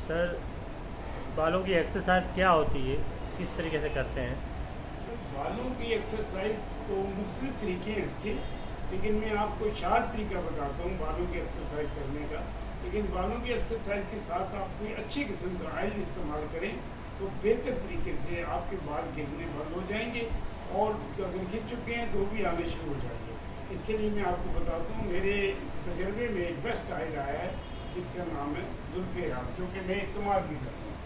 Sir बालों की exercise क्या होती है, किस तरीके से करते हैं? बालों की एक्सरसाइज तो मुख्तलिफ तरीके हैं इसके, लेकिन मैं आपको 4 तरीका बताता हूँ बालों की एक्सरसाइज करने का। लेकिन बालों की एक्सरसाइज के साथ आप कोई अच्छी किस्म का ऑयल इस्तेमाल करें तो बेहतर तरीके से आपके बाल गिरने बंद हो जाएंगे, और अगर गिर चुके हैं तो भी आने शुरू हो जाएंगे। इसके लिए मैं आपको बताता हूँ, मेरे तजर्बे में एक बेस्ट ऑयल आया है जिसका नाम है जुल्फ़े आब, जो कि मैं इस्तेमाल भी करता हूँ।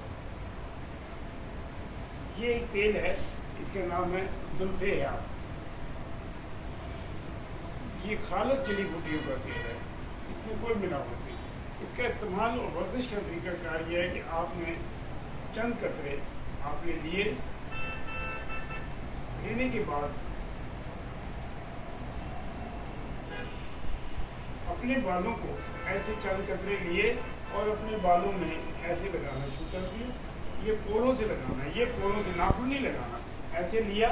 ये एक तेल है, इसका नाम है जुल्फ़े आब। ये खालस जड़ी बूटियों का तेल है, इसमें कोई मिलावट नहीं। इसका इस्तेमाल और वर्जिश का तरीका कार यह है कि आपने चंद कतरे आपने लिए, लेने के बाद अपने बालों को ऐसे चंद कतरे लिए और अपने बालों में ऐसे लगाना शुरू कर दिए। ये पोलों से लगाना है, ये पोलों से नाखून नहीं लगाना, ऐसे लिया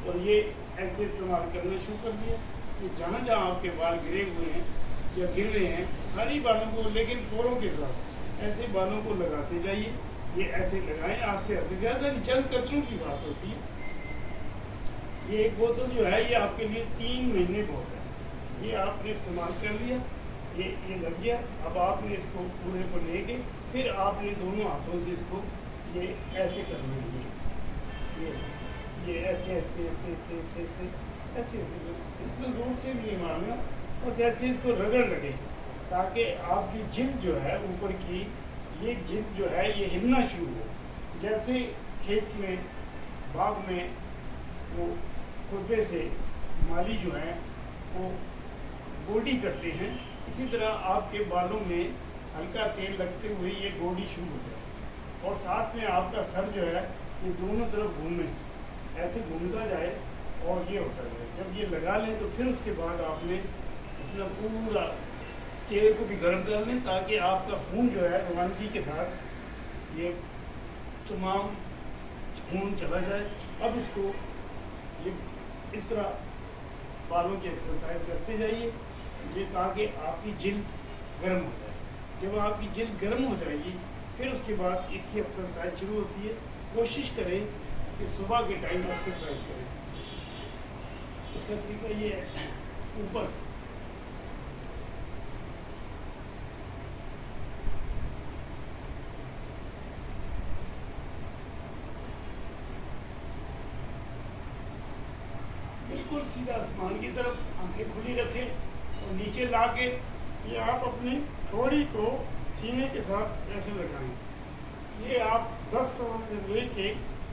और ये ऐसे इस्तेमाल करना शुरू कर दिया। तो जहाँ जहाँ आपके बाल गिरे हुए हैं या गिर रहे हैं, सारी बालों को, लेकिन पोलों के साथ ऐसे बालों को लगाते जाइए। ये ऐसे लगाएं आस्ते आस्ते, ज़्यादा नहीं, चंद कतरों की बात होती है। ये एक बोतल जो है ये आपके लिए 3 महीने बहुत है। ये आपने इस्तेमाल कर लिया, ये लग गया। अब आपने इसको पूरे को लेके फिर आपने दोनों हाथों से इसको ये ऐसे करना है, ये ऐसे ऐसे ऐसे ऐसे ऐसे ऐसे ऐसे ऐसे, इसमें जोर से भी नहीं मारना, बस ऐसे इसको रगड़ लगे ताकि आपकी जिल्द जो है ऊपर की, ये जिल्द जो है ये हिलना शुरू हो। जैसे खेत में, बाग में वो खुरपे से माली जो है वो गोडी करते हैं, इसी तरह आपके बालों में हल्का तेल लगते हुए ये गोडी शुरू हो जाए। और साथ में आपका सर जो है ये दोनों तरफ घूमे, ऐसे घूमता जाए और ये होता जाए। जब ये लगा लें तो फिर उसके बाद आपने अपना पूरा चेहरे को भी गर्म कर लें ताकि आपका खून जो है रवानगी के साथ ये तमाम खून चला जाए। अब इसको ये इस तरह बालों की एक्सरसाइज करते जाइए, ये ताकि आपकी जिल्द गर्म हो जाए। जब आपकी जिल्द गर्म हो जाएगी फिर उसके बाद इसकी एक्सरसाइज शुरू होती है। कोशिश करें कि सुबह के टाइम एक्सरसाइज करें। इसका तरीका ये है, ऊपर बिल्कुल सीधा आसमान की तरफ आंखें खुली रखें और नीचे ला के ये आप अपनी थोड़ी को सीने के साथ ऐसे लगाएं। ये आप 10 से लेके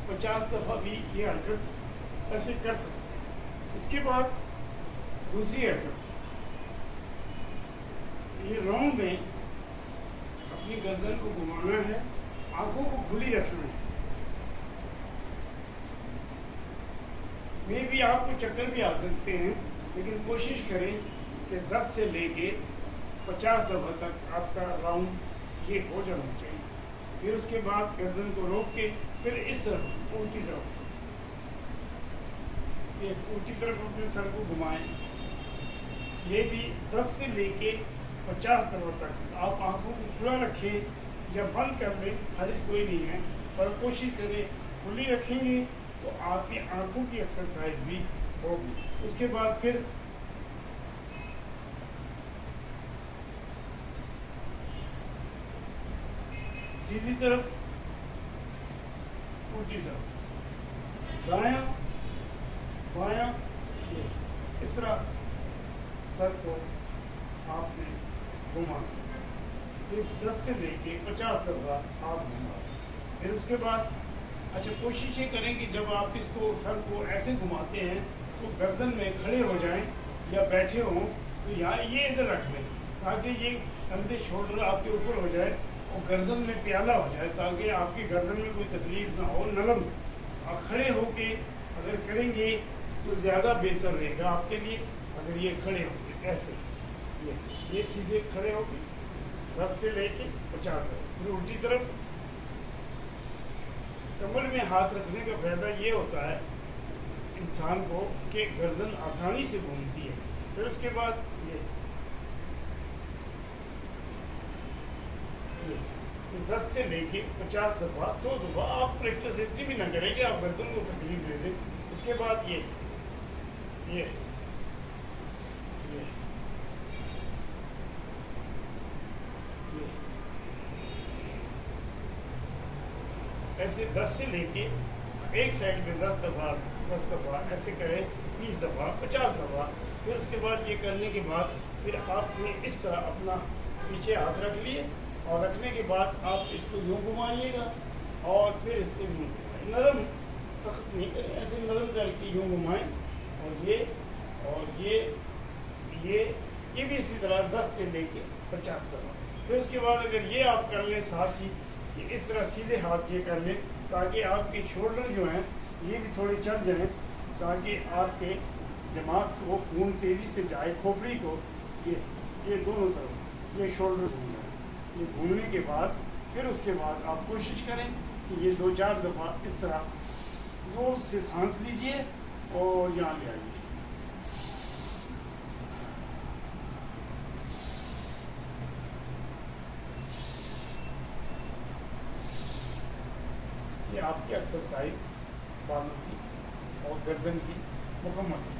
50 दफ़ा भी ये हरकत ऐसे कर सकते हैं। इसके बाद दूसरी हरकत, ये राउंड में अपनी गर्दन को घुमाना है, आंखों को खुली रखना है। में भी आपको चक्कर भी आ सकते हैं, लेकिन कोशिश करें कि 10 से लेके 50 दफ़ा तक आपका राउंड ये हो जाना चाहिए। फिर उसके बाद गर्दन को रोक के फिर इस तरफ उल्टी तरफ, ये उल्टी तरफ अपने सर को घुमाएं। ये भी 10 से लेके 50 दफ़ा तक आप आंखों को खुला रखें या बंद कर लें, हर्ज कोई नहीं है, पर कोशिश करें खुली रखेंगे तो आपकी आंखों की एक्सरसाइज भी होगी। उसके बाद फिर सीधी तरफ, उल्टी तरफ, दायां बायां, ये इस तरह सर को आपने घुमाना। ये 10 से लेके 50 दफ़ा आप घुमा। फिर उसके बाद अच्छा कोशिश ये करें कि जब आप इसको सर को ऐसे घुमाते हैं तो गर्दन में खड़े हो जाएं या बैठे हों, तो यहाँ ये इधर रख लें ताकि ये कंधे शोल्डर आपके ऊपर हो जाए और गर्दन में प्याला हो जाए, ताकि आपकी गर्दन में कोई तकलीफ ना हो, नरम। आप खड़े होके अगर करेंगे तो ज़्यादा बेहतर रहेगा आपके लिए। अगर ये खड़े होंगे ऐसे, ये सीधे खड़े होंगे 10 से लेके 50 तक, फिर उल्टी तरफ। कमर में हाथ रखने का फायदा ये होता है इंसान को कि गर्दन आसानी से घूमती है। फिर उसके बाद ये 10 से लेके 50 दफ़ा 100 दफ़ा आप प्रैक्टिस इतनी भी ना करें कि आप गर्दन को तकलीफ दे दें। उसके बाद ये ऐसे 10 से लेके एक साइड में 10 दफ़ा ऐसे करें, 20 दफ़ा 50 दफ़ा। फिर उसके बाद ये करने के बाद फिर आपने इस तरह अपना पीछे हाथ रख लिए और रखने के बाद आप इसको यूँ घुमाइएगा और फिर इसको यूँ घुमाएं, नरम सख्त नहीं करें, ऐसे नरम करके यूँ घुमाएं और ये भी इसी तरह 10 से लेके 50 दफ़ा। फिर उसके बाद अगर ये आप कर लें साथ ही कि इस तरह सीधे हाथ ये कर लें ताकि आपके शोल्डर जो हैं ये भी थोड़े चढ़ जाएं, ताकि आपके दिमाग को खून तेज़ी से जाए, खोपड़ी को ये दोनों तरफ ये शोल्डर घूम जाए। ये घूमने के बाद फिर उसके बाद आप कोशिश करें कि ये 2-4 दफ़ा इस तरह जोर से सांस लीजिए और यहाँ ले आइए। ये आपकी एक्सरसाइज बालों की और गर्दन की मुकम्मल है।